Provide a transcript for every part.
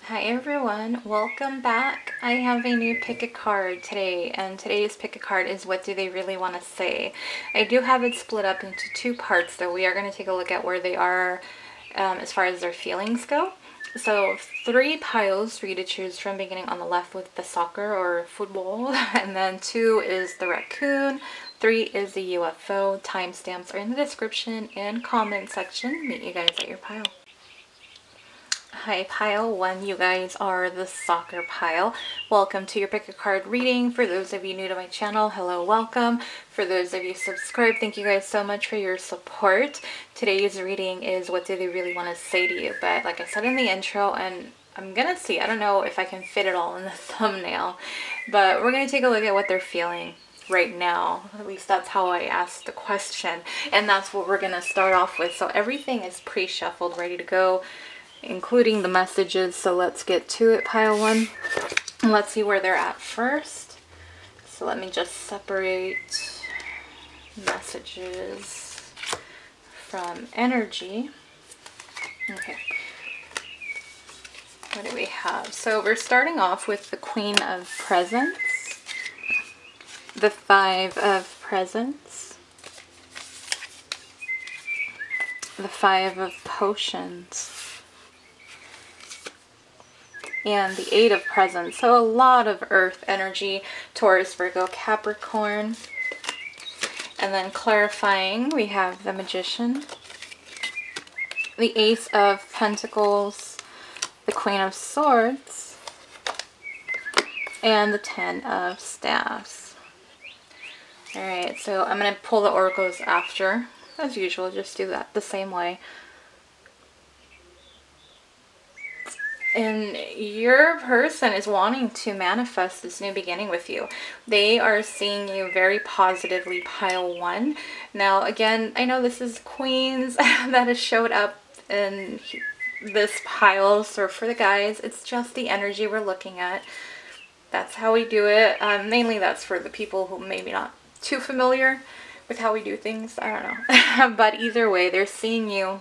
Hi everyone, welcome back. I have a new pick a card today, and today's pick a card is what do they really want to say. I do have it split up into two parts though. We are going to take a look at where they are as far as their feelings go. So 3 piles for you to choose from, beginning on the left with the soccer or football, and then 2 is the raccoon, 3 is the UFO. Timestamps are in the description and comment section. Meet you guys at your pile. Hi, pile 1, you guys are the soccer pile. Welcome to your pick a card reading. For those of you new to my channel, hello, welcome. For those of you subscribed, thank you guys so much for your support. Today's reading is what do they really want to say to you, but like I said in the intro, and I'm gonna see, I don't know if I can fit it all in the thumbnail, but we're gonna take a look at what they're feeling right now. At least that's how I asked the question, and that's what we're gonna start off with. So everything is pre-shuffled, ready to go, including the messages. So let's get to it, pile 1. Let's see where they're at first. So let me just separate messages from energy. Okay. What do we have? So we're starting off with the Queen of Presents, the 5 of Presents, the 5 of Potions, and the 8 of Presents. So a lot of earth energy, Taurus, Virgo, Capricorn. And then clarifying, we have the Magician, the Ace of Pentacles, the Queen of Swords, and the 10 of Staffs. Alright, so I'm going to pull the oracles after, as usual, just do that the same way. And your person is wanting to manifest this new beginning with you. They are seeing you very positively, pile 1. Now, again, I know this is Queens that has showed up in this pile. So for the guys, it's just the energy we're looking at. That's how we do it. Mainly that's for the people who maybe not too familiar with how we do things. I don't know. But either way, they're seeing you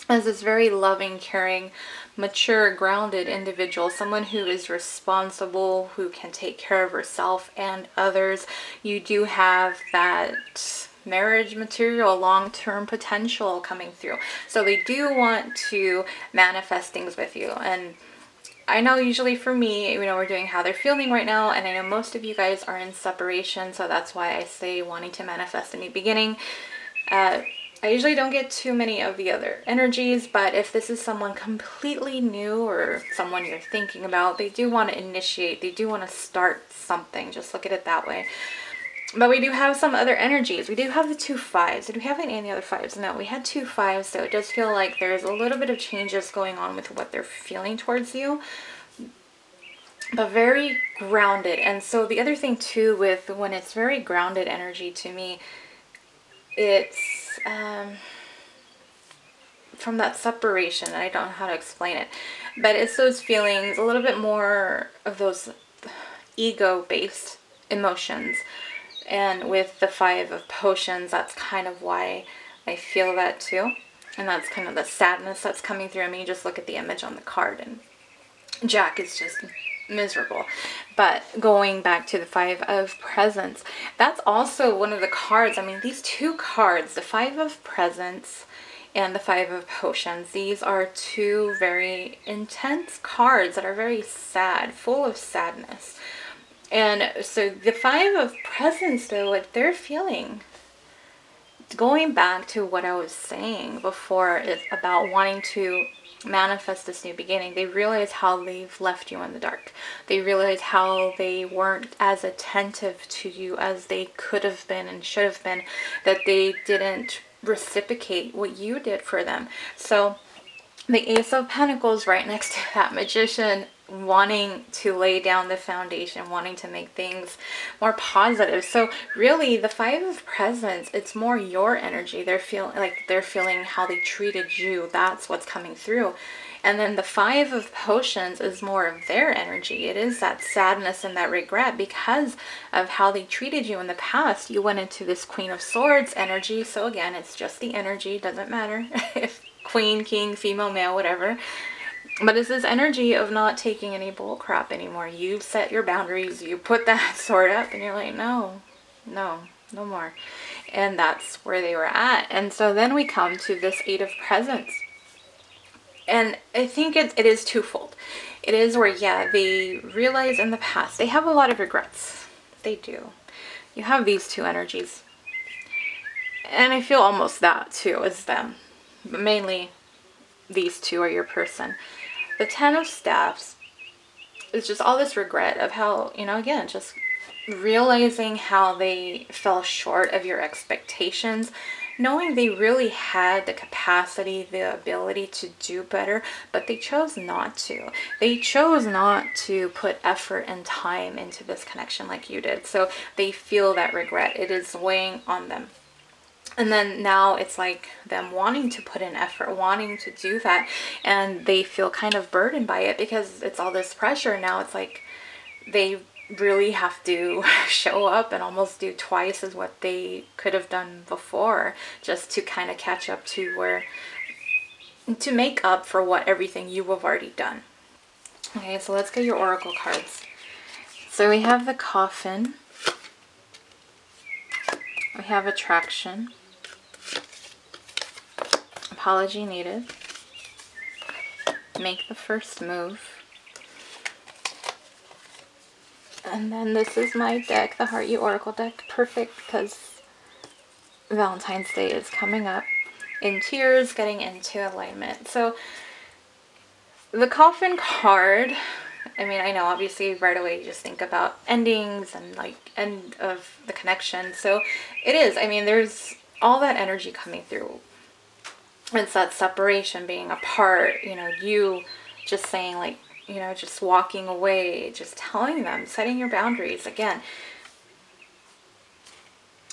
as this very loving, caring, mature, grounded individual, someone who is responsible, who can take care of herself and others. You do have that marriage material, long-term potential coming through. So they do want to manifest things with you. And I know usually for me, we're doing how they're feeling right now, and I know most of you guys are in separation, so that's why I say wanting to manifest a new beginning. I usually don't get too many of the other energies, but if this is someone completely new or someone you're thinking about, they do want to initiate, they do want to start something. Just look at it that way. But we do have some other energies. We do have the 2 5s. Did we have any other 5s? No, we had 2 5s, so it does feel like there's a little bit of changes going on with what they're feeling towards you. But very grounded. And so the other thing too, with when it's very grounded energy, to me, it's from that separation, and I don't know how to explain it, but it's those feelings, a little bit more of those ego-based emotions. And with the 5 of Potions, that's kind of why I feel that too. And that's kind of the sadness that's coming through. I mean, just look at the image on the card, and Jack is just miserable. But going back to the 5 of Presents, that's also one of the cards. I mean, these 2 cards, the 5 of Presents and the 5 of Potions, these are 2 very intense cards that are very sad, full of sadness. And so the 5 of Presents, though, what they're feeling, going back to what I was saying before, is about wanting to manifest this new beginning. They realize how they've left you in the dark. They realize how they weren't as attentive to you as they could have been and should have been, that they didn't reciprocate what you did for them. So the Ace of Pentacles right next to that Magician, wanting to lay down the foundation, wanting to make things more positive. So really the 5 of Presents, it's more your energy. They're feeling how they treated you. That's what's coming through. And then the 5 of Potions is more of their energy. It is that sadness and that regret because of how they treated you in the past. You went into this Queen of Swords energy. So again, it's just the energy. Doesn't matter if queen, king, female, male, whatever. But it's this energy of not taking any bull crap anymore. You set your boundaries, you put that sword up, and you're like, no, no, no more. And that's where they were at. And so then we come to this Eight of Presents. And I think it is twofold. It is where, yeah, they realize in the past, they have a lot of regrets. They do. You have these two energies. And I feel almost that too as them. But mainly these two are your person. The Ten of Staffs is just all this regret of how, you know, again, just realizing how they fell short of your expectations, knowing they really had the capacity, the ability to do better, but they chose not to. They chose not to put effort and time into this connection like you did. So they feel that regret. It is weighing on them. And then now it's like them wanting to put in effort, wanting to do that, and they feel kind of burdened by it because it's all this pressure. Now it's like they really have to show up and almost do twice as what they could have done before, just to kind of catch up to where, to make up for what everything you have already done. Okay, so let's get your oracle cards. So we have the Coffin, we have Attraction, Apology Needed, Make the First Move, and then this is my deck, the Heart You Oracle deck. Perfect because Valentine's Day is coming up. In Tears, Getting into Alignment. So the Coffin card, I mean, I know obviously right away you just think about endings and like end of the connection. So it is, I mean, there's all that energy coming through. It's that separation, being apart, you know, you just saying like, you know, just walking away, just telling them, setting your boundaries. Again,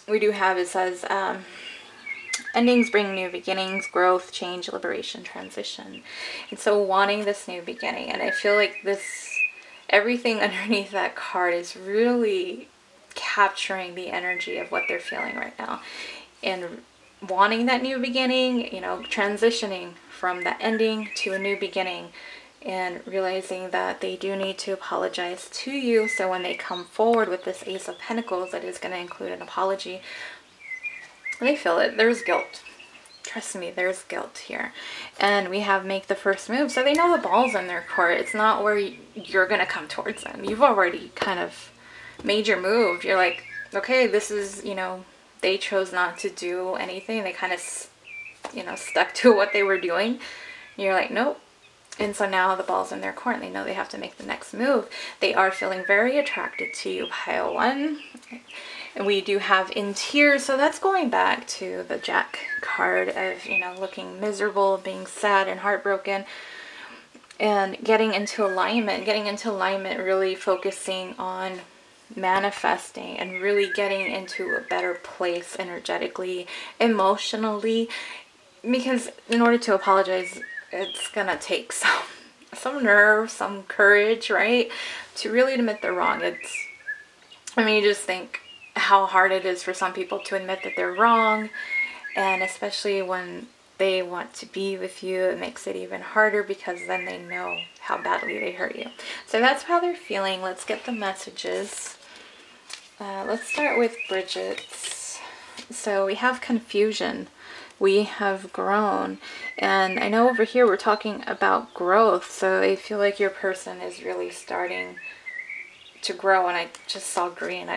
we do have, it says, endings bring new beginnings, growth, change, liberation, transition. And so wanting this new beginning. And I feel like this, everything underneath that card is really capturing the energy of what they're feeling right now. And wanting that new beginning, you know, transitioning from that ending to a new beginning, and realizing that they do need to apologize to you. So when they come forward with this Ace of Pentacles, that is going to include an apology. They feel it. There's guilt. Trust me, there's guilt here. And we have Make the First Move. So they know the ball's in their court. It's not where you're going to come towards them. You've already kind of made your move. You're like, okay, this is, you know, they chose not to do anything. They kind of, you know, stuck to what they were doing. You're like, nope. And so now the ball's in their court and they know they have to make the next move. They are feeling very attracted to you, pile one. And we do have In Tears, so that's going back to the Jack card of, you know, looking miserable, being sad and heartbroken, and getting into alignment. Getting into alignment, really focusing on manifesting and really getting into a better place energetically, emotionally, because in order to apologize, it's gonna take some nerve, some courage, right, to really admit they're wrong. It's, I mean, you just think how hard it is for some people to admit that they're wrong, and especially when they want to be with you, it makes it even harder because then they know how badly they hurt you. So that's how they're feeling. Let's get the messages. Let's start with Bridget's. So we have Confusion. We have Grown. And I know over here we're talking about growth. So I feel like your person is really starting to grow. And I just saw green.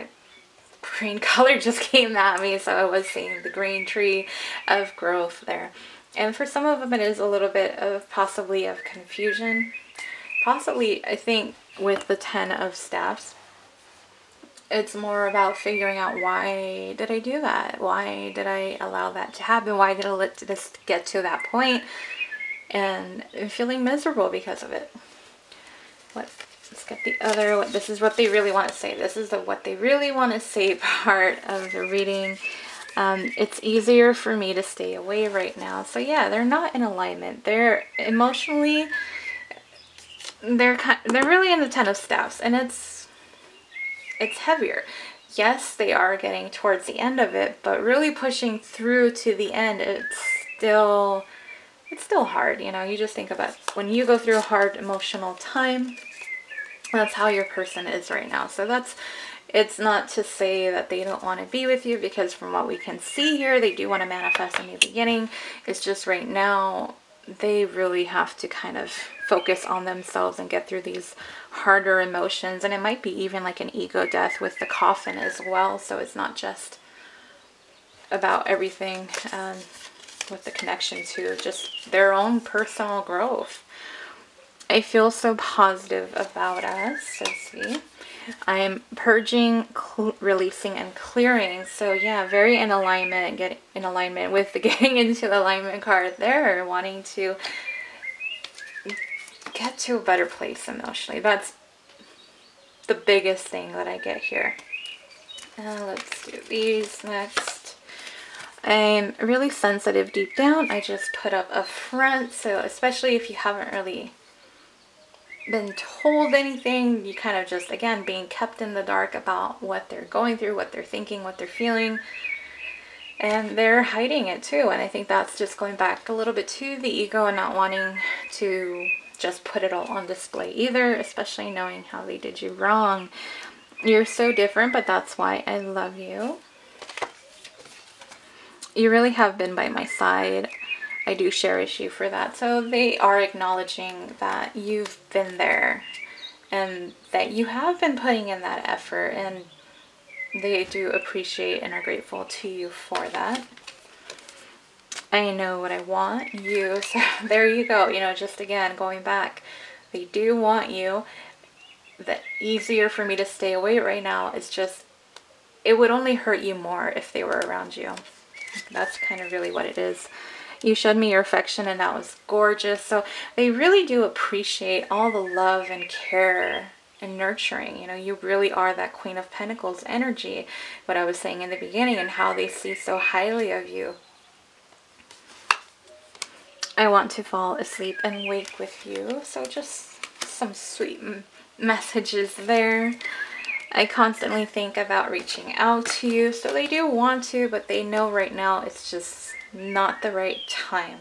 Green color just came at me. So I was seeing the green tree of growth there. And for some of them it is a little bit of possibly of confusion. Possibly, I think, with the Ten of Staffs. It's more about figuring out, why did I do that? Why did I allow that to happen? Why did I let this get to that point? And I'm feeling miserable because of it. Let's get the other. This is what they really want to say. This is the what they really want to say part of the reading. It's easier for me to stay away right now. So yeah, they're not in alignment. They're emotionally, they're really in the Ten of Staffs, and it's heavier. Yes, they are getting towards the end of it, but really pushing through to the end, it's still it's still hard, you know. You just think about when you go through a hard emotional time, that's how your person is right now. So it's not to say that they don't want to be with you, because from what we can see here, they do want to manifest a new beginning. It's just right now, they really have to kind of focus on themselves and get through these harder emotions. And it might be even like an ego death with the coffin as well. So it's not just about everything with the connection to just their own personal growth. I feel so positive about us. Let's see. I'm purging, releasing, and clearing. So yeah, very in alignment. Get in alignment with the getting into alignment card there. Wanting to get to a better place emotionally. That's the biggest thing that I get here. Let's do these next. I'm really sensitive deep down. I just put up a front. So especially if you haven't really been told anything, you kind of just, again, being kept in the dark about what they're going through, what they're thinking, what they're feeling, and they're hiding it too. And I think that's just going back a little bit to the ego and not wanting to just put it all on display either, especially knowing how they did you wrong. You're so different, but that's why I love you. You really have been by my side. I do cherish you for that. So they are acknowledging that you've been there and that you have been putting in that effort, and they do appreciate and are grateful to you for that. I know what I want you. So there you go. You know, just again, going back, they do want you. The easier for me to stay away right now is just, it would only hurt you more if they were around you. That's kind of really what it is. You showed me your affection, and that was gorgeous. So they really do appreciate all the love and care and nurturing. You know, you really are that Queen of Pentacles energy, what I was saying in the beginning, and how they see so highly of you. I want to fall asleep and wake with you. So just some sweet messages there. I constantly think about reaching out to you. So they do want to, but they know right now it's just not the right time.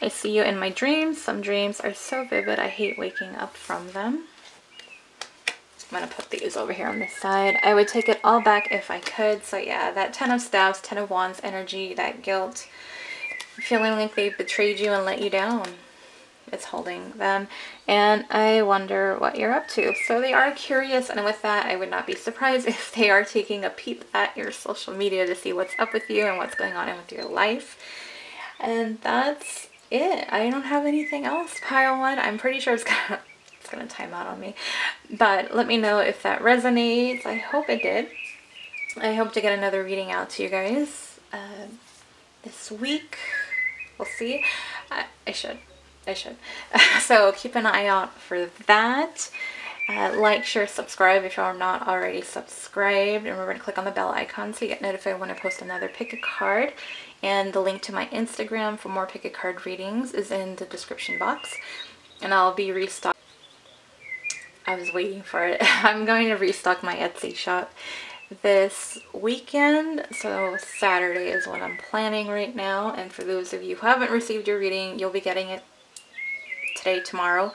I see you in my dreams. Some dreams are so vivid, I hate waking up from them. I'm going to put these over here on this side. I would take it all back if I could. So yeah, that 10 of Staves, 10 of Wands energy, that guilt, feeling like they betrayed you and let you down. It's holding them, and I wonder what you're up to. So they are curious, and with that, I would not be surprised if they are taking a peep at your social media to see what's up with you and what's going on with your life. And that's it. I don't have anything else, pile one. I'm pretty sure it's gonna time out on me, but let me know if that resonates. I hope it did. I hope to get another reading out to you guys this week. We'll see. I should. So keep an eye out for that. Like, share, subscribe if you're not already subscribed. And remember to click on the bell icon so you get notified when I post another pick a card. And the link to my Instagram for more pick a card readings is in the description box. And I'll be restocking. I was waiting for it. I'm going to restock my Etsy shop this weekend. So Saturday is what I'm planning right now. And for those of you who haven't received your reading, you'll be getting it today, tomorrow.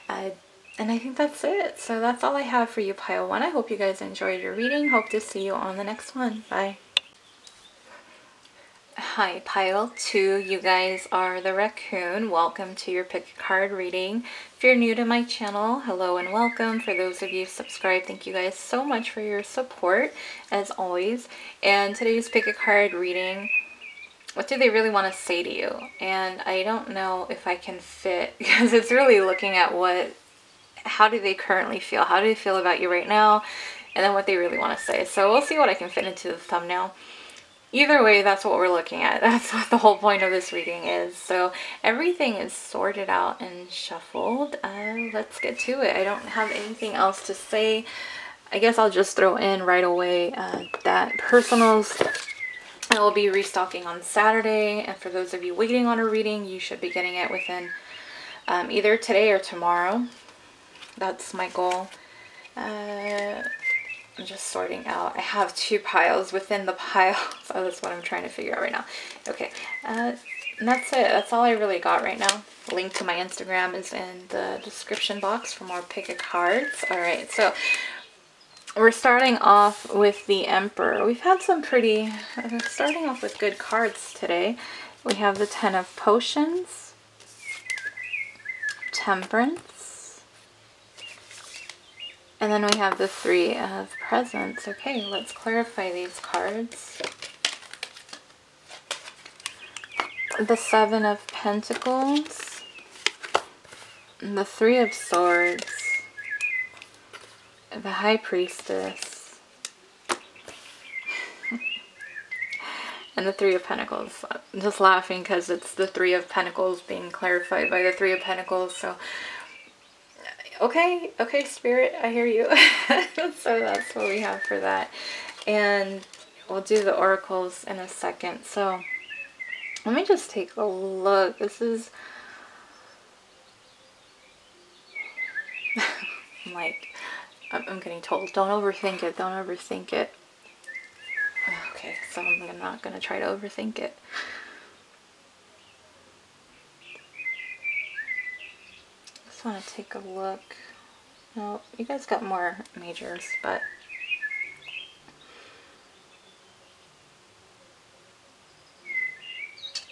And I think that's it. So that's all I have for you, pile one. I hope you guys enjoyed your reading. Hope to see you on the next one. Bye. Hi, pile two. You guys are the raccoon. Welcome to your pick a card reading. If you're new to my channel, hello and welcome. For those of you subscribed, thank you guys so much for your support, as always. And today's pick a card reading, what do they really want to say to you? And I don't know if I can fit, because it's really looking at how do they currently feel? How do they feel about you right now? And then what they really want to say. So we'll see what I can fit into the thumbnail. Either way, that's what we're looking at. That's what the whole point of this reading is. So everything is sorted out and shuffled. Let's get to it. I don't have anything else to say. I guess I'll just throw in right away that personals, I will be restocking on Saturday. And for those of you waiting on a reading, you should be getting it within either today or tomorrow. That's my goal. I'm just sorting out. I have two piles within the pile, so that's what I'm trying to figure out right now. Okay, And that's it. That's all I really got right now. Link to my Instagram is in the description box for more pick a cards. All right, so we're starting off with the Emperor. We've had some pretty, starting off with good cards today. We have the Ten of Potions, Temperance, and then we have the Three of Presents. Okay, let's clarify these cards. The Seven of Pentacles, the Three of Swords, the High Priestess, and the Three of Pentacles. I'm just laughing because it's the Three of Pentacles being clarified by the Three of Pentacles. So, okay, Spirit, I hear you. So that's what we have for that. And we'll do the oracles in a second. So let me just take a look. This is I'm getting told, don't overthink it, don't overthink it. Okay, so I'm not going to try to overthink it. Just want to take a look. No, you guys got more majors, but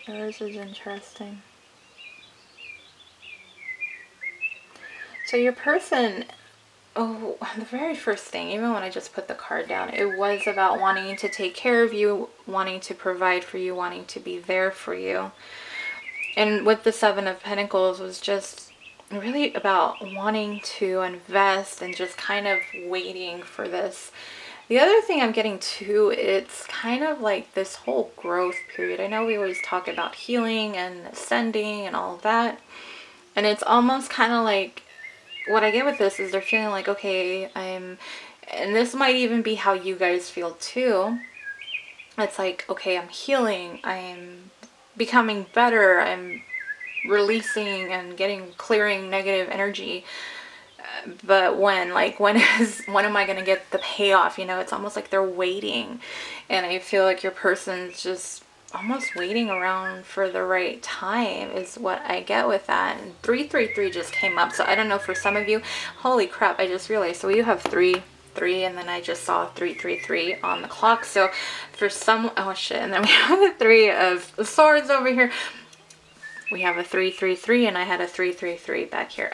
yours is interesting. So your person, oh, the very first thing, even when I just put the card down, it was about wanting to take care of you, wanting to provide for you, wanting to be there for you. And with the Seven of Pentacles was just really about wanting to invest and just kind of waiting for this. The other thing I'm getting to, it's kind of like this whole growth period. I know we always talk about healing and ascending and all of that. And it's almost kind of like, what I get with this is they're feeling like, okay, and this might even be how you guys feel too. It's like, okay, I'm healing, I'm becoming better, I'm releasing and clearing negative energy. But when am I going to get the payoff? You know, it's almost like they're waiting. And I feel like your person's just almost waiting around for the right time is what I get with that. And 333 just came up. So I don't know, for some of you, holy crap, I just realized. So you have 3, and then I just saw 333 on the clock. So for some, oh shit, and then we have the Three of Swords over here. We have a 333 and I had a 333 back here.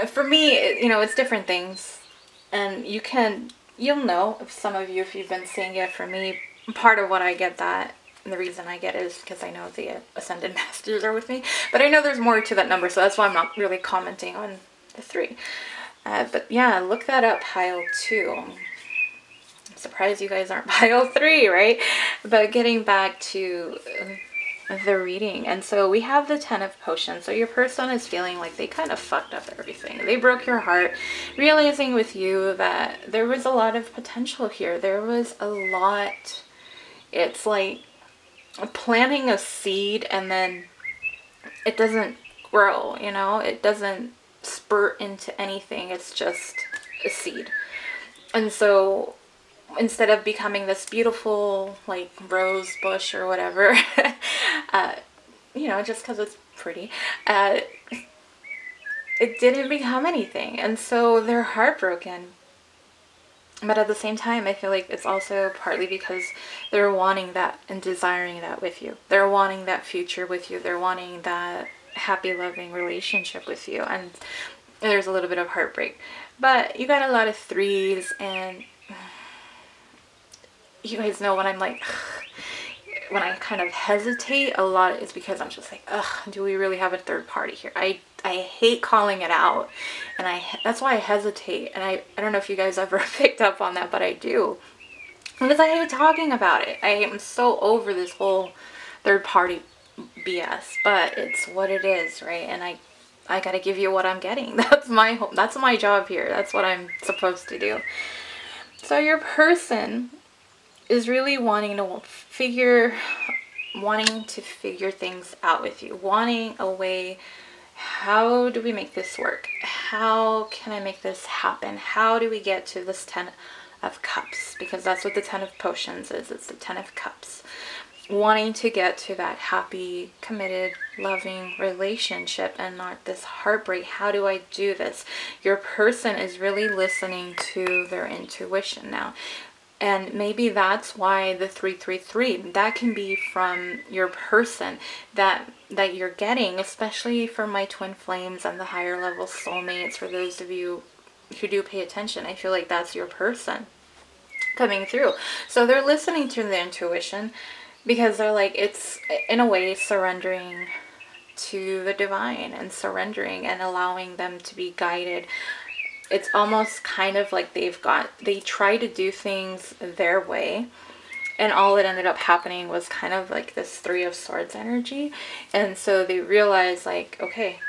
For me, you know, it's different things. And you'll know, if some of you, if you've been seeing it. For me, part of what I get that, and the reason I get it is because I know the Ascended Masters are with me. But I know there's more to that number, so that's why I'm not really commenting on the 3. But yeah, look that up, pile 2. I'm surprised you guys aren't pile 3, right? But getting back to the reading, and so we have the Ten of Potions. So your person is feeling like they kind of fucked up everything. They broke your heart, realizing with you that there was a lot of potential here. There was a lot. It's like planting a seed and then it doesn't grow, you know, it doesn't spurt into anything. It's just a seed. And so instead of becoming this beautiful like rose bush or whatever, you know, just because it's pretty, it didn't become anything. And so they're heartbroken. But at the same time, I feel like it's also partly because they're wanting that and desiring that with you. They're wanting that future with you. They're wanting that happy, loving relationship with you. And there's a little bit of heartbreak. But you got a lot of 3s, and you guys know when I'm like, when I kind of hesitate a lot, is because I'm just like, ugh, do we really have a third party here? I hate calling it out, and that's why I hesitate. And I don't know if you guys ever picked up on that, but I do, because I hate talking about it. I am so over this whole third party BS, but it's what it is, right? And I gotta give you what I'm getting. That's my job here. That's what I'm supposed to do. So your person is really wanting to figure things out with you, wanting a way. How do we make this work? How can I make this happen? How do we get to this 10 of Cups? Because that's what the 10 of Potions is. It's the 10 of Cups. wanting to get to that happy, committed, loving relationship and not this heartbreak. How do I do this? Your person is really listening to their intuition now. And maybe that's why the 333, that can be from your person that you're getting, especially for my twin flames and the higher level soulmates. For those of you who do pay attention, I feel like that's your person coming through. So they're listening to their intuition because they're like, it's in a way surrendering to the divine and surrendering and allowing them to be guided. It's almost kind of like they try to do things their way, and all that ended up happening was kind of like this Three of Swords energy. And so they realize, like, okay,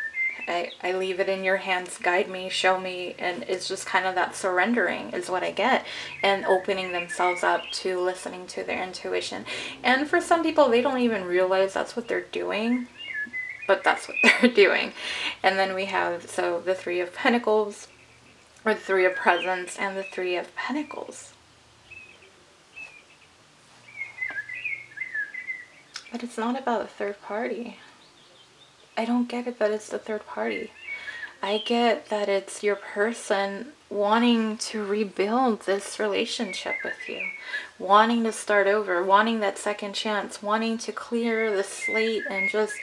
I leave it in your hands, guide me, show me. And it's just kind of that surrendering is what I get, and opening themselves up to listening to their intuition. And for some people, they don't even realize that's what they're doing, but that's what they're doing. And then we have, so the Three of Pentacles, or the Three of Presents, and the Three of Pentacles. But it's not about a third party. I don't get it that it's the third party. I get that it's your person wanting to rebuild this relationship with you, wanting to start over, wanting that second chance, wanting to clear the slate and just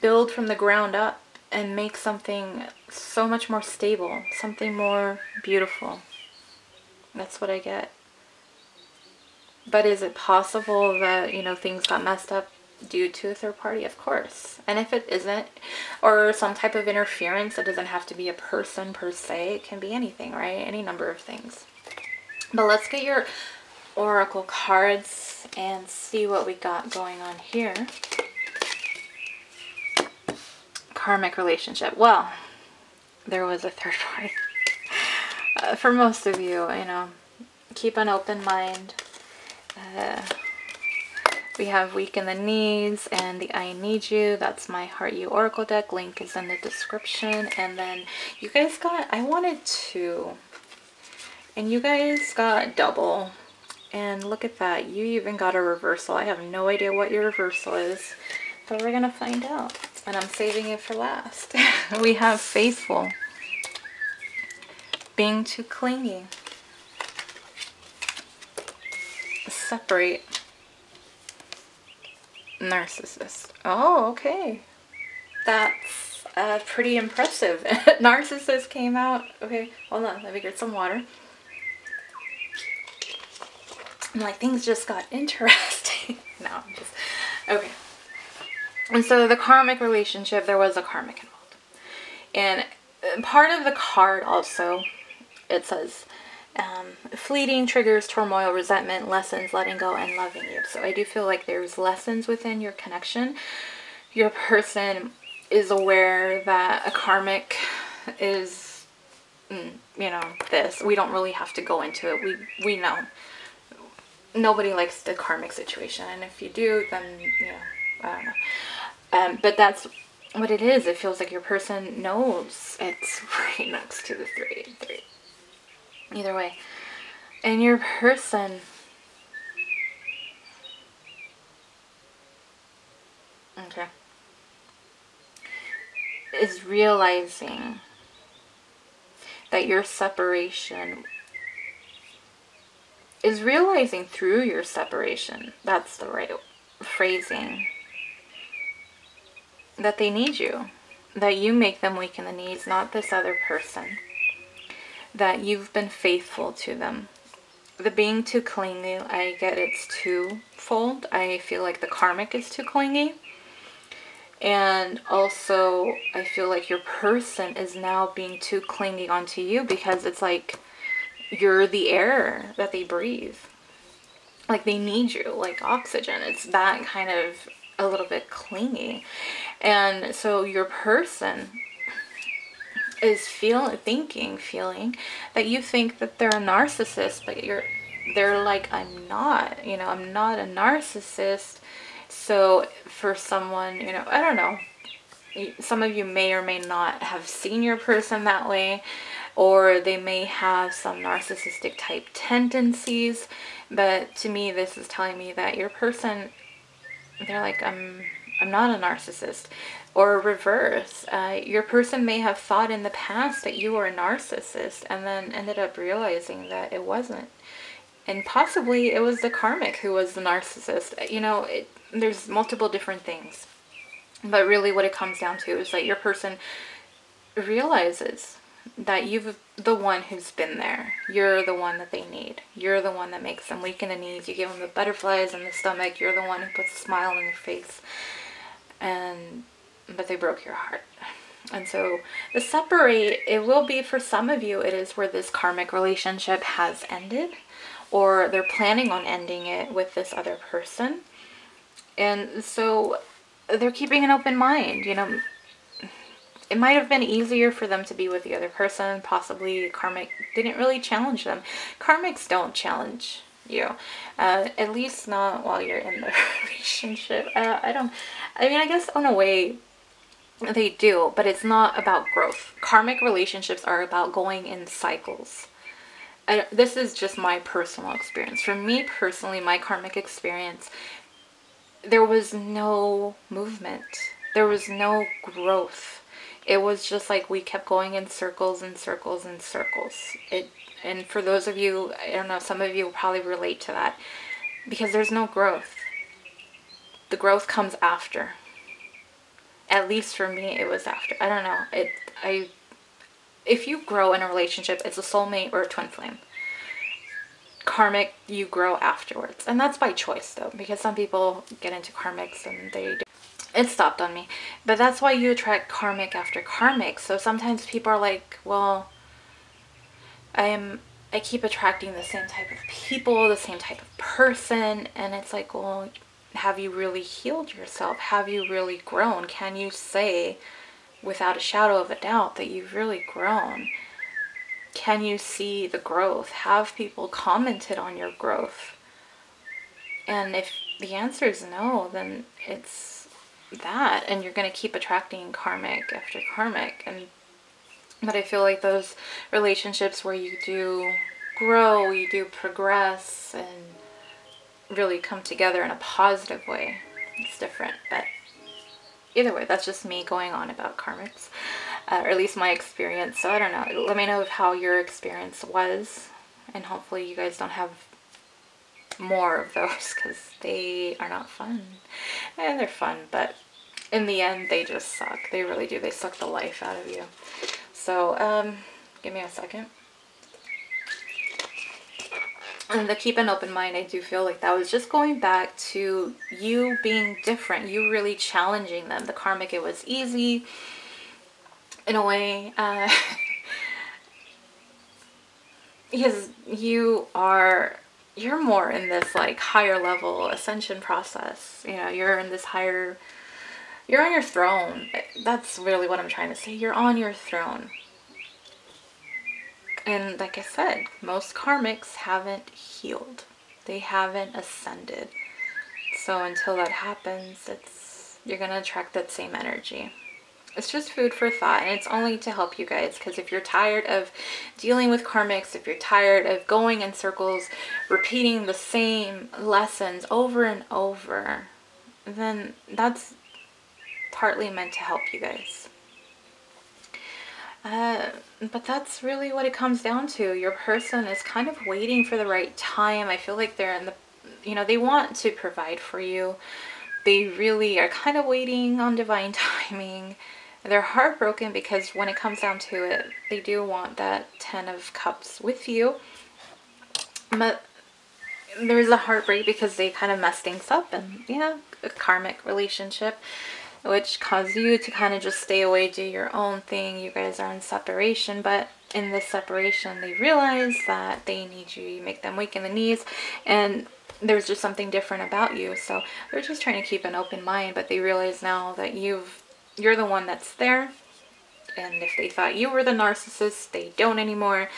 build from the ground up and make something so much more stable, something more beautiful. That's what I get. But is it possible that, you know, things got messed up due to a third party? Of course. And if it isn't, or some type of interference, it doesn't have to be a person per se. It can be anything, right? Any number of things. But let's get your oracle cards and see what we got going on here. Karmic relationship. Well, there was a third party. For most of you, you know, keep an open mind. We have Weak in the Knees and the I Need You. That's my Heart You Oracle deck. Link is in the description. And then you guys got, I wanted 2. And you guys got double. And look at that. You even got a reversal. I have no idea what your reversal is, but we're going to find out. And I'm saving it for last. We have Faithful. Being too clingy. Separate. Narcissist. Oh, okay. That's pretty impressive. Narcissist came out. Okay, hold on. Let me get some water. I'm like, things just got interesting. No, I'm just... Okay. And so the karmic relationship, there was a karmic involved. And part of the card also, it says... fleeting triggers, turmoil, resentment, lessons, letting go, and loving you. So I do feel like there's lessons within your connection. Your person is aware that a karmic is, you know, this. We don't really have to go into it. We know. Nobody likes the karmic situation. And if you do, then, you know, I don't know. But that's what it is. It feels like your person knows. It's right next to the 3. Either way. And your person is realizing that your separation is realizing through your separation, that's the right phrasing, that they need you, that you make them weak in the knees, not this other person, that you've been faithful to them. The being too clingy, I get it's twofold. I feel like the karmic is too clingy. And also, I feel like your person is now being too clingy onto you because it's like you're the air that they breathe. Like they need you, like oxygen. It's that kind of a little bit clingy. And so your person is feeling that you think that they're a narcissist, but they're like, I'm not, you know, I'm not a narcissist. So for someone, you know, I don't know, some of you may or may not have seen your person that way, or they may have some narcissistic type tendencies, but to me this is telling me that your person they're like, I'm not a narcissist. Or reverse, your person may have thought in the past that you were a narcissist and then ended up realizing that it wasn't. And possibly it was the karmic who was the narcissist. You know, there's multiple different things. But really what it comes down to is that your person realizes that you've the one who's been there. You're the one that they need. You're the one that makes them weak in the knees. You give them the butterflies in the stomach. You're the one who puts a smile on their face. But they broke your heart. And so the separate, it will be for some of you, it is where this karmic relationship has ended, or they're planning on ending it with this other person. And so they're keeping an open mind. You know, it might have been easier for them to be with the other person. Possibly karmic didn't really challenge them. Karmics don't challenge you, at least not while you're in the relationship. I mean, I guess in a way they do, but it's not about growth. Karmic relationships are about going in cycles. This is just my personal experience. For me personally, my karmic experience, there was no movement. There was no growth. It was just like we kept going in circles and circles and circles. And for those of you, I don't know, some of you will probably relate to that, because there's no growth. The growth comes after. At least for me, it was after. I don't know. If you grow in a relationship, it's a soulmate or a twin flame. Karmic, you grow afterwards. And that's by choice, though, because some people get into karmics and they do. It stopped on me. But that's why you attract karmic after karmic. So sometimes people are like, well, I keep attracting the same type of people, the same type of person. And it's like, well, have you really healed yourself? Have you really grown? Can you say without a shadow of a doubt that you've really grown? Can you see the growth? Have people commented on your growth? And if the answer is no, then it's that, and you're going to keep attracting karmic after karmic. But I feel like those relationships where you do grow, you do progress, and really come together in a positive way, it's different. But either way, that's just me going on about karmics, or at least my experience. So I don't know. Let me know how your experience was, and hopefully you guys don't have more of those, because they are not fun. And they're fun, but in the end, they just suck. They really do. They suck the life out of you. So, give me a second. And to keep an open mind, I do feel like that was just going back to you being different. You really challenging them. The karmic, it was easy in a way. Because you're more in this like higher level ascension process. You know, you're in this higher, you're on your throne. That's really what I'm trying to say. You're on your throne. And like I said, most karmics haven't healed. They haven't ascended. So until that happens, you're going to attract that same energy. It's just food for thought, and it's only to help you guys, because if you're tired of dealing with karmics, if you're tired of going in circles, repeating the same lessons over and over, then that's partly meant to help you guys. But that's really what it comes down to. Your person is kind of waiting for the right time. I feel like they're in the, you know, they want to provide for you. They really are kind of waiting on divine timing. They're heartbroken because when it comes down to it, they do want that 10 of Cups with you. But there's a heartbreak because they kind of mess things up, and yeah, a karmic relationship, which caused you to kind of just stay away, do your own thing. You guys are in separation, but in this separation, they realize that they need you. You make them weak in the knees, and there's just something different about you. So they're just trying to keep an open mind, but they realize now that you're the one that's there. And if they thought you were the narcissist, they don't anymore.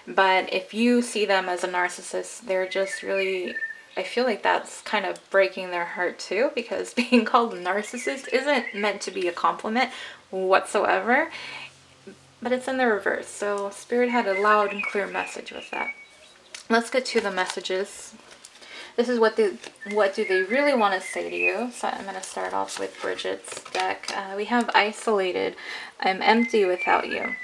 But if you see them as a narcissist, they're just really, I feel like that's kind of breaking their heart too, because being called a narcissist isn't meant to be a compliment whatsoever, but it's in the reverse. So Spirit had a loud and clear message with that. Let's get to the messages This is what do they really want to say to you. So I'm going to start off with Bridget's deck. We have isolated. I'm empty without you.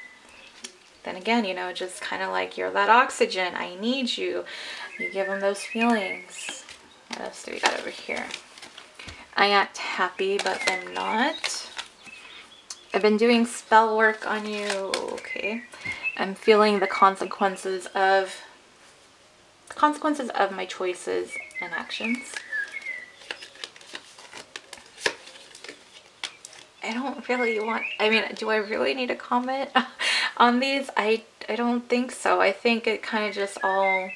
Then again, you know, just kind of like you're that oxygen. I need you. You give them those feelings. What else do we got over here? I act happy, but I'm not. I've been doing spell work on you. Okay. I'm feeling the consequences of my choices and actions. I don't really want, I mean, do I really need to comment on these? I don't think so. I think it kind of just all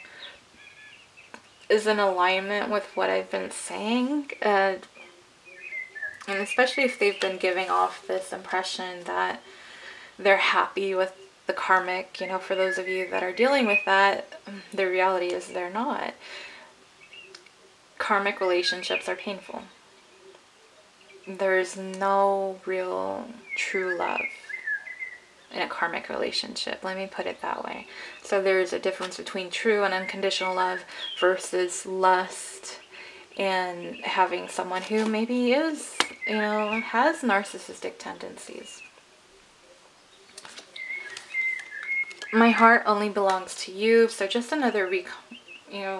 is in alignment with what I've been saying. And especially if they've been giving off this impression that they're happy with the karmic, you know, for those of you that are dealing with that, the reality is they're not. Karmic relationships are painful. There's no real true love in a karmic relationship. Let me put it that way. So there's a difference between true and unconditional love versus lust and having someone who maybe is, you know, has narcissistic tendencies. My heart only belongs to you. So just another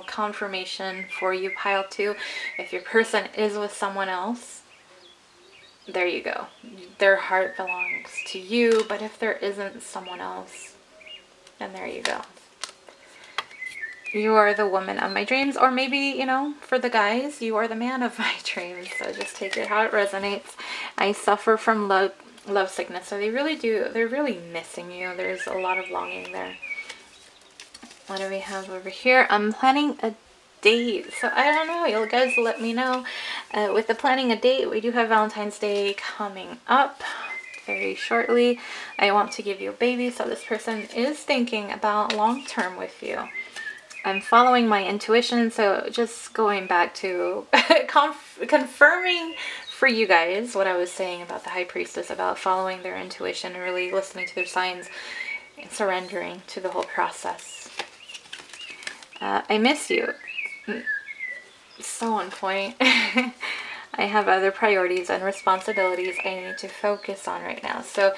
confirmation for you, pile 2. If your person is with someone else, there you go. Their heart belongs to you, but if there isn't someone else, then there you go. You are the woman of my dreams, or maybe, you know, for the guys, you are the man of my dreams. So just take it how it resonates. I suffer from love sickness. So they're really missing you. There's a lot of longing there. What do we have over here? I'm planning a date. So I don't know, you guys let me know. With the planning a date, we do have Valentine's Day coming up very shortly. I want to give you a baby, so this person is thinking about long-term with you. I'm following my intuition, so just going back to confirming for you guys what I was saying about the High Priestess, about following their intuition and really listening to their signs and surrendering to the whole process. I miss you. So on point. I have other priorities and responsibilities I need to focus on right now. So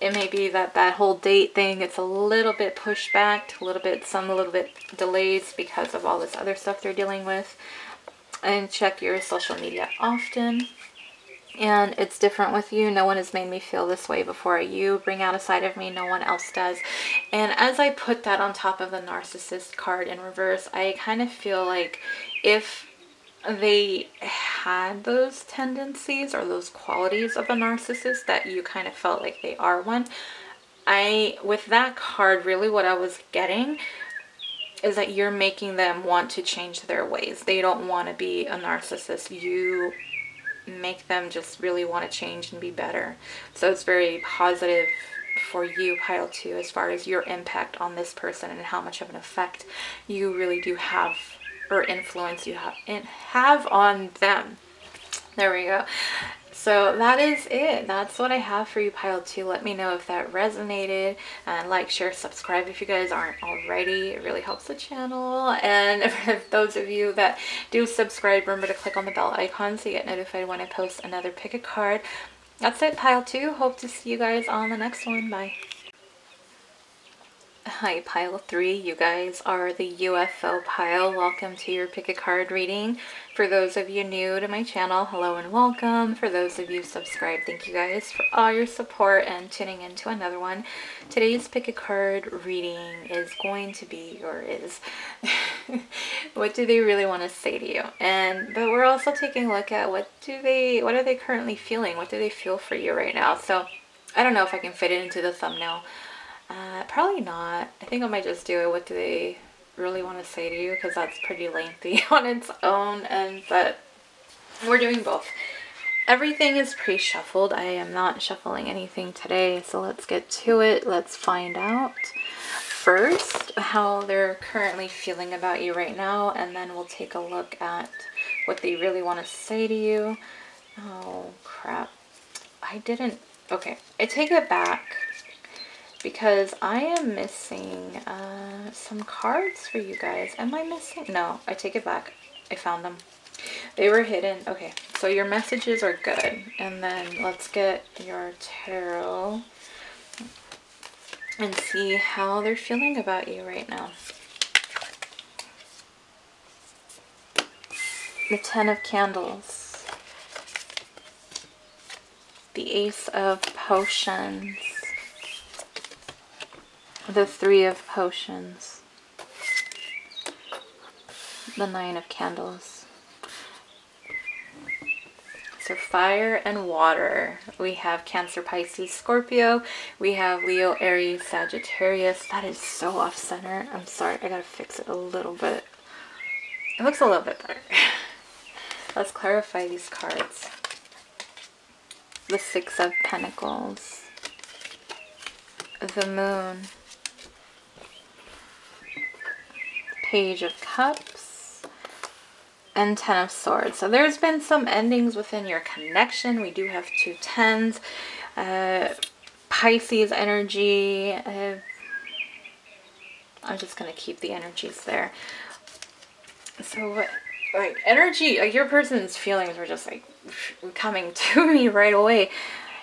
it may be that whole date thing, it's a little bit pushed back, a little bit delays because of all this other stuff they're dealing with. And check your social media often. And it's different with you. No one has made me feel this way before. You bring out a side of me no one else does. And as I put that on top of the narcissist card in reverse, I kind of feel like if they had those tendencies or those qualities of a narcissist, that you kind of felt like they are one. With that card, really what I was getting is that you're making them want to change their ways. They don't want to be a narcissist. You make them just really want to change and be better. So it's very positive for you, pile 2, as far as your impact on this person and how much of an effect you really do have, or influence you have on them. There we go. So that is it. That's what I have for you, pile 2. Let me know if that resonated, and like, share, subscribe if you guys aren't already. It really helps the channel. And for those of you that do subscribe, remember to click on the bell icon so you get notified when I post another pick a card. That's it, pile 2. Hope to see you guys on the next one. Bye. Hi, pile 3. You guys are the UFO pile. Welcome to your pick a card reading. For those of you new to my channel, hello and welcome. For those of you subscribed, thank you guys for all your support and tuning in to another one. Today's pick a card reading is going to be, or is, what do they really want to say to you? But we're also taking a look at what are they currently feeling? What do they feel for you right now? So I don't know if I can fit it into the thumbnail. Probably not. I think I might just do it. What do they really want to say to you? Because that's pretty lengthy on its own. But we're doing both. Everything is pre-shuffled. I am not shuffling anything today. So let's get to it. Let's find out first how they're currently feeling about you right now. And then we'll take a look at what they really want to say to you. Oh, crap. Okay, I take it back. because I am missing some cards for you guys. Am I missing? No, I take it back. I found them. They were hidden. Okay, so your messages are good. And then let's get your tarot and see how they're feeling about you right now. The 10 of Candles. The Ace of Potions. The 3 of Potions. The 9 of Candles. So fire and water. We have Cancer, Pisces, Scorpio. We have Leo, Aries, Sagittarius. That is so off center. I'm sorry. I gotta fix it a little bit. It looks a little bit better. Let's clarify these cards. The 6 of Pentacles. The Moon. Page of Cups. And 10 of Swords. So there's been some endings within your connection. We do have 2 10s. Pisces energy. I'm just going to keep the energies there. So, like, energy, like, your person's feelings were just, like, coming to me right away.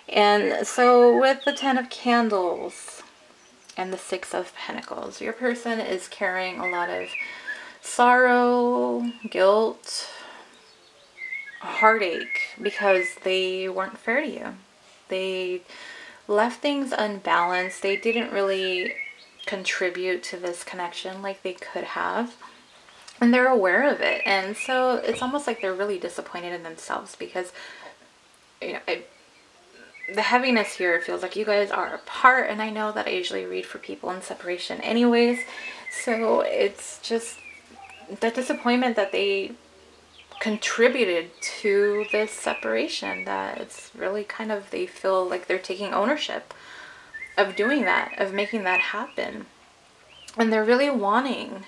And so with the 10 of Candles and the 6 of Pentacles, your person is carrying a lot of sorrow, guilt, heartache because they weren't fair to you. They left things unbalanced. They didn't really contribute to this connection like they could have. And they're aware of it. And so it's almost like they're really disappointed in themselves because, you know, the heaviness here feels like you guys are apart. And I know that I usually read for people in separation anyways. So it's just the disappointment that they contributed to this separation, that it's really kind of, they feel like they're taking ownership of doing that, of making that happen. And they're really wanting,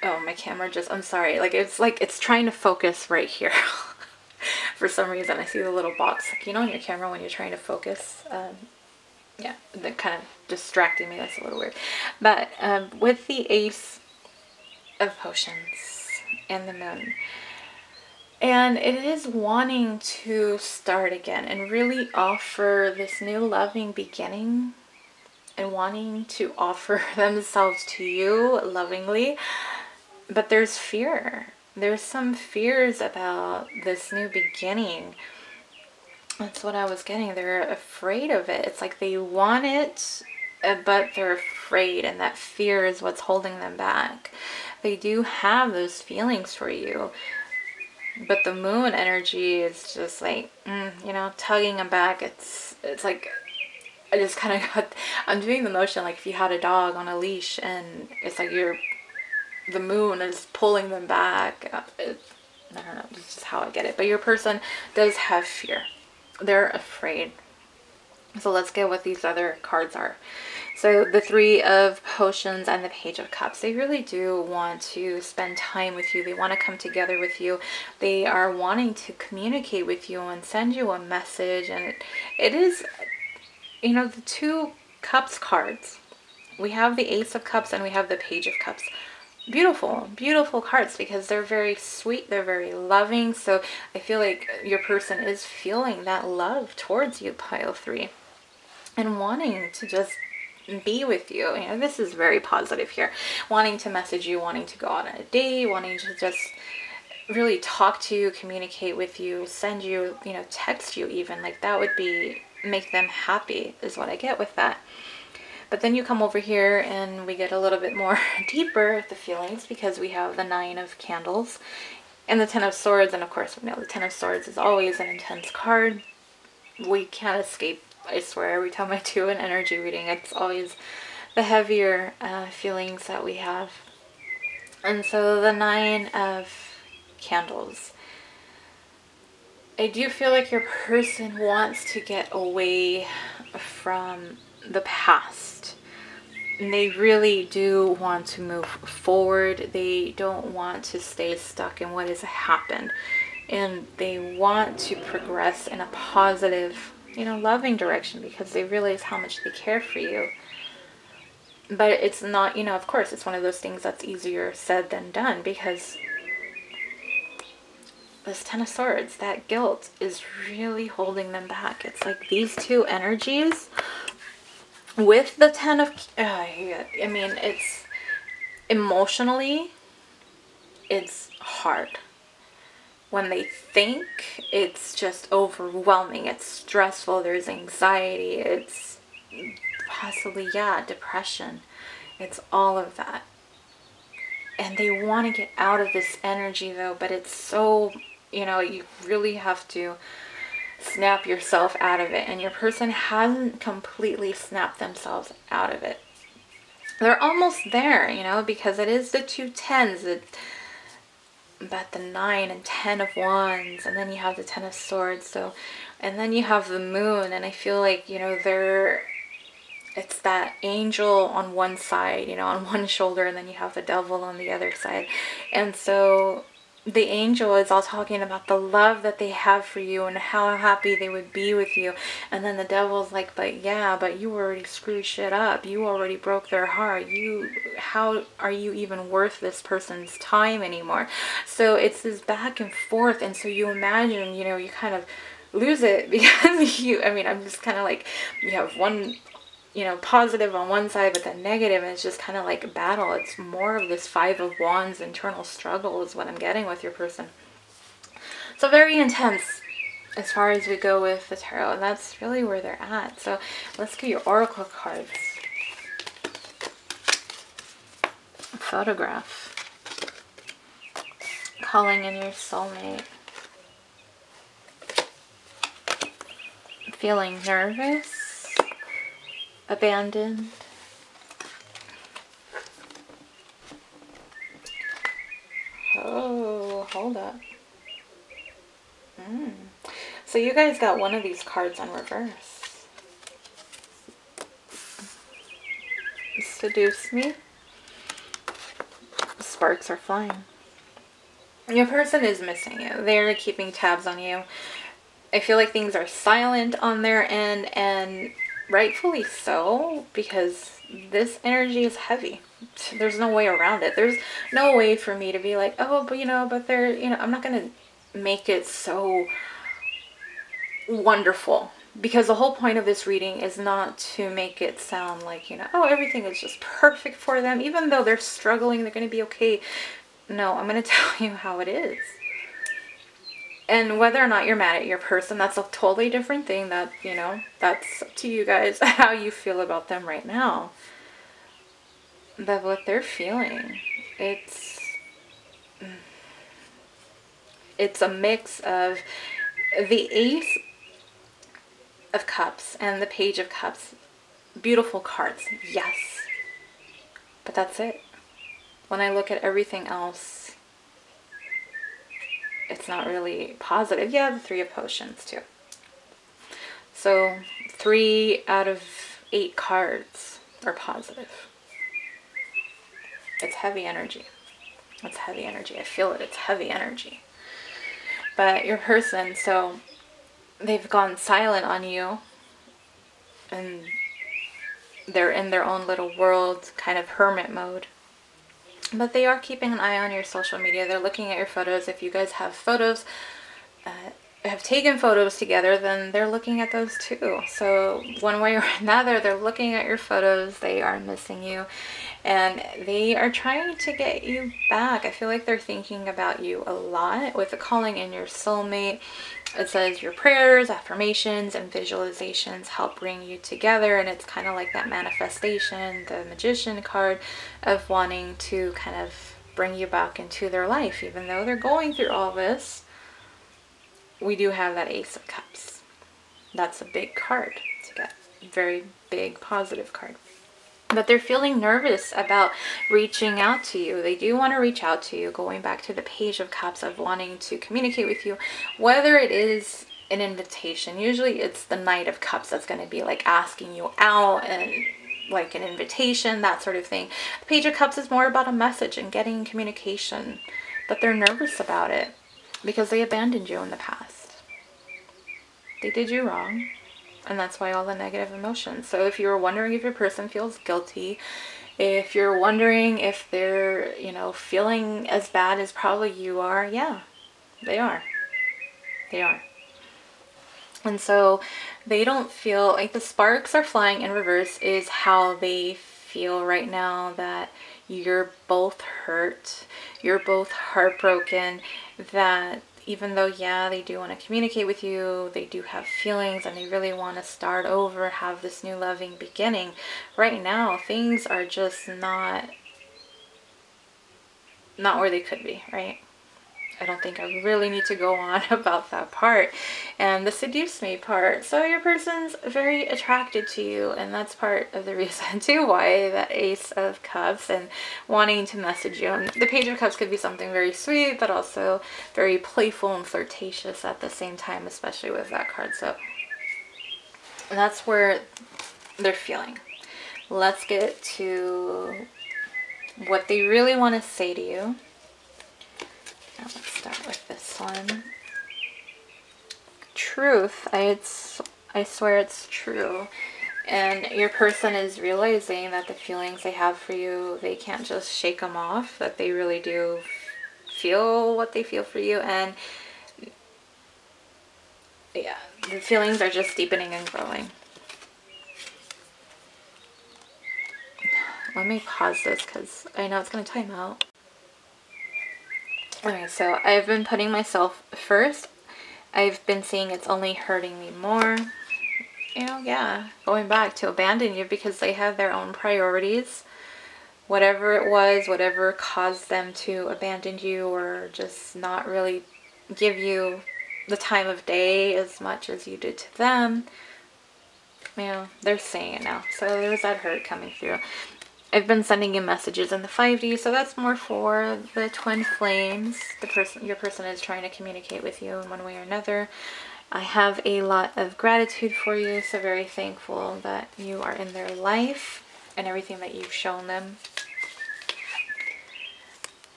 oh, my camera just, I'm sorry, like it's trying to focus right here. For some reason I see the little box, like, you know, on your camera when you're trying to focus. Yeah, that kind of distracting me. That's a little weird. But with the Ace of Potions and the Moon, and it is wanting to start again and really offer this new loving beginning and wanting to offer themselves to you lovingly. But there's fear. There's some fears about this new beginning. That's what I was getting. They're afraid of it. It's like they want it, but they're afraid, and that fear is what's holding them back. They do have those feelings for you, but the Moon energy is just like, you know, tugging them back. It's like, I just kind of got, I'm doing the motion like if you had a dog on a leash, and it's like the Moon is pulling them back. I don't know, this is how I get it. But your person does have fear. They're afraid. So let's get what these other cards are. So the 3 of Potions and the Page of Cups. They really do want to spend time with you. They want to come together with you. They are wanting to communicate with you and send you a message. And it is, you know, the 2 Cups cards. We have the Ace of Cups and we have the Page of Cups. Beautiful, beautiful cards because they're very sweet, they're very loving. So I feel like your person is feeling that love towards you, pile 3, and wanting to just be with you. You know, this is very positive here. Wanting to message you, wanting to go out on a date, wanting to just really talk to you, communicate with you, send you, you know, text you even. Like that would be, make them happy is what I get with that. But then you come over here and we get a little bit more deeper with the feelings because we have the 9 of Candles and the 10 of Swords. And of course, we know the 10 of Swords is always an intense card. We can't escape, I swear, every time I do an energy reading, it's always the heavier feelings that we have. And so the 9 of Candles. I do feel like your person wants to get away from the past. And they really do want to move forward. They don't want to stay stuck in what has happened. And they want to progress in a positive you know, loving direction, because they realize how much they care for you. But it's not, you know, of course, it's one of those things that's easier said than done, because this Ten of Swords, that guilt is really holding them back. It's like these two energies with the Ten of, I mean, it's emotionally, it's hard. When they think, it's just overwhelming. It's stressful. There's anxiety. It's possibly, yeah, depression. It's all of that. And they want to get out of this energy though, but it's so, you know, you really have to snap yourself out of it. And your person hasn't completely snapped themselves out of it. They're almost there, you know, because it is the two tens, but the 9 and 10 of wands, and then you have the 10 of swords. So, and then you have the moon, and I feel like, you know, it's that angel on one side, you know, on one shoulder, and then you have the devil on the other side. And so the angel is all talking about the love that they have for you and how happy they would be with you. And then the devil's like, but yeah, but you already screwed shit up. You already broke their heart. How are you even worth this person's time anymore? So it's this back and forth. And so you imagine, you know, you kind of lose it because I mean, I'm just kind of like, you have one, you know, positive on one side, but then negative, and it's just kind of like a battle. It's more of this 5 of wands internal struggle is what I'm getting with your person. So very intense as far as we go with the tarot, and that's really where they're at. So let's get your oracle cards. Photograph. Calling in your soulmate. Feeling nervous. Abandoned. Oh, hold up. So you guys got one of these cards on reverse. Seduce me. Sparks are flying. Your person is missing you. They're keeping tabs on you. I feel like things are silent on their end, and rightfully so, because this energy is heavy. There's no way around it. There's no way for me to be like, oh, but you know, but they're, you know, I'm not going to make it so wonderful, because the whole point of this reading is not to make it sound like, you know, oh, everything is just perfect for them. Even though they're struggling, they're going to be okay. No, I'm going to tell you how it is. And whether or not you're mad at your person, that's a totally different thing. That, you know, that's up to you guys, how you feel about them right now. But what they're feeling, it's a mix of the Ace of Cups and the Page of Cups. Beautiful cards, yes. But that's it. When I look at everything else, it's not really positive. Yeah, the Three of Potions too. So 3 out of 8 cards are positive. It's heavy energy. It's heavy energy. I feel it. It's heavy energy. But your person, so they've gone silent on you, and they're in their own little world, kind of hermit mode. But they are keeping an eye on your social media. They're looking at your photos. If you guys have photos, have taken photos together, then they're looking at those too. So one way or another, they're looking at your photos. They are missing you, and they are trying to get you back. I feel like they're thinking about you a lot with the calling in your soulmate. It says your prayers, affirmations, and visualizations help bring you together. And it's kind of like that manifestation, the Magician card, of wanting to kind of bring you back into their life. Even though they're going through all this, we do have that Ace of Cups. That's a big card to get. Very big, positive card. But they're feeling nervous about reaching out to you. They do want to reach out to you, going back to the Page of Cups, of wanting to communicate with you, whether it is an invitation. Usually it's the Knight of Cups that's going to be like asking you out, and like an invitation, that sort of thing. The Page of Cups is more about a message and getting communication, but they're nervous about it because they abandoned you in the past. They did you wrong. And that's why all the negative emotions. So if you're wondering if your person feels guilty, if you're wondering if they're, you know, feeling as bad as probably you are, yeah, they are. They are. And so they don't feel like the sparks are flying in reverse is how they feel right now, that you're both hurt, you're both heartbroken, that even though, yeah, they do want to communicate with you, they do have feelings and they really want to start over, have this new loving beginning. Right now, things are just not where they could be, right? I don't think I really need to go on about that part. And the seduce me part. So your person's very attracted to you, and that's part of the reason too why that Ace of Cups and wanting to message you. And the Page of Cups could be something very sweet, but also very playful and flirtatious at the same time, especially with that card. So that's where they're feeling. Let's get to what they really want to say to you. Now let's start with this one. Truth. I swear it's true. And your person is realizing that the feelings they have for you, they can't just shake them off, that they really do feel what they feel for you. And yeah, the feelings are just deepening and growing. Let me pause this because I know it's going to time out. Okay, so I've been putting myself first. I've been seeing it's only hurting me more. You know, yeah, going back to abandon you because they have their own priorities. Whatever it was, whatever caused them to abandon you or just not really give you the time of day as much as you did to them, you know, they're saying it now. So there's that hurt coming through. I've been sending you messages in the 5D, so that's more for the twin flames. Your person is trying to communicate with you in one way or another. I have a lot of gratitude for you, so very thankful that you are in their life and everything that you've shown them.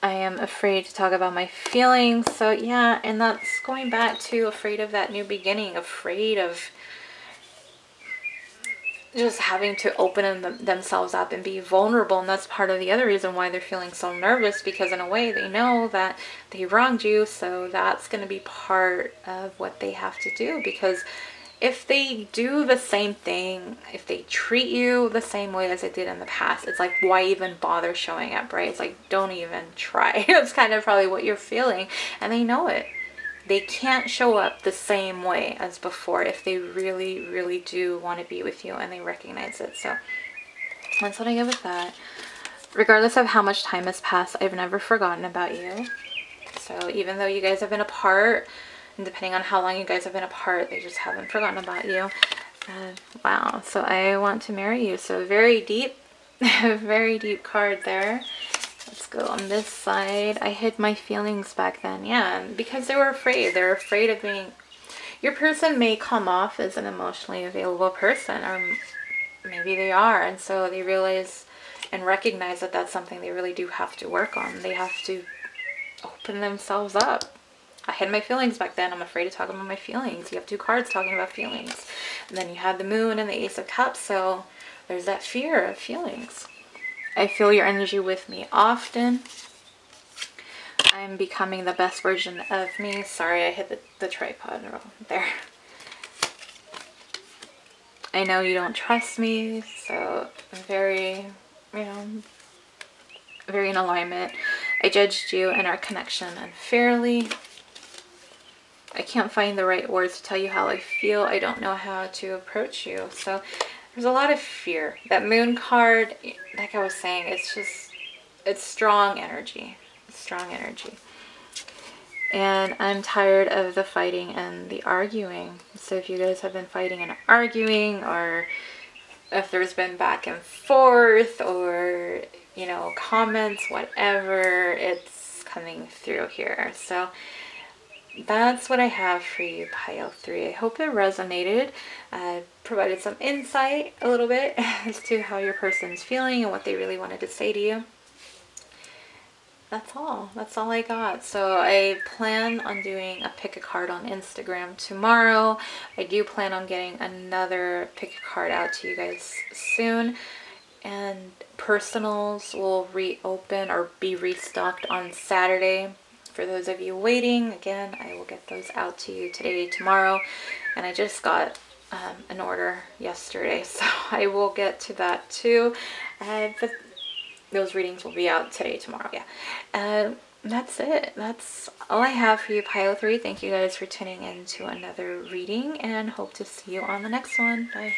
I am afraid to talk about my feelings, so yeah, and that's going back to afraid of that new beginning, afraid of just having to open themselves up and be vulnerable. And that's part of the other reason why they're feeling so nervous, because in a way they know that they wronged you, so that's going to be part of what they have to do. Because if they do the same thing, if they treat you the same way as they did in the past, it's like, why even bother showing up, right? It's like, don't even try. It's kind of probably what you're feeling, and they know it. They can't show up the same way as before if they really, really do want to be with you and they recognize it. So that's what I get with that. Regardless of how much time has passed, I've never forgotten about you. So even though you guys have been apart, and depending on how long you guys have been apart, they just haven't forgotten about you. Wow. So I want to marry you. So very deep, very deep card there. Let's go on this side. I hid my feelings back then. Yeah, because they were afraid. They're afraid of being... Your person may come off as an emotionally available person, or maybe they are. And so they realize and recognize that that's something they really do have to work on. They have to open themselves up. I hid my feelings back then. I'm afraid to talk about my feelings. You have two cards talking about feelings. And then you had the Moon and the Ace of Cups. So there's that fear of feelings. I feel your energy with me often. I'm becoming the best version of me. Sorry, I hit the tripod there. I know you don't trust me, so I'm very, very in alignment. I judged you and our connection unfairly. I can't find the right words to tell you how I feel. I don't know how to approach you. So there's a lot of fear. That Moon card, like I was saying, it's strong energy. It's strong energy. And I'm tired of the fighting and the arguing. So if you guys have been fighting and arguing, or if there's been back and forth, or, comments, whatever, it's coming through here. So that's what I have for you, Pile 3. I hope it resonated. Provided some insight a little bit as to how your person's feeling and what they really wanted to say to you. That's all I got. So I plan on doing a pick a card on Instagram tomorrow. I do plan on getting another pick a card out to you guys soon. And personals will reopen or be restocked on Saturday. For those of you waiting, again, I will get those out to you today, tomorrow. And I just got an order yesterday, so I will get to that too. But those readings will be out today, tomorrow, yeah. That's it. That's all I have for you, Pile 3. Thank you guys for tuning in to another reading, and hope to see you on the next one. Bye.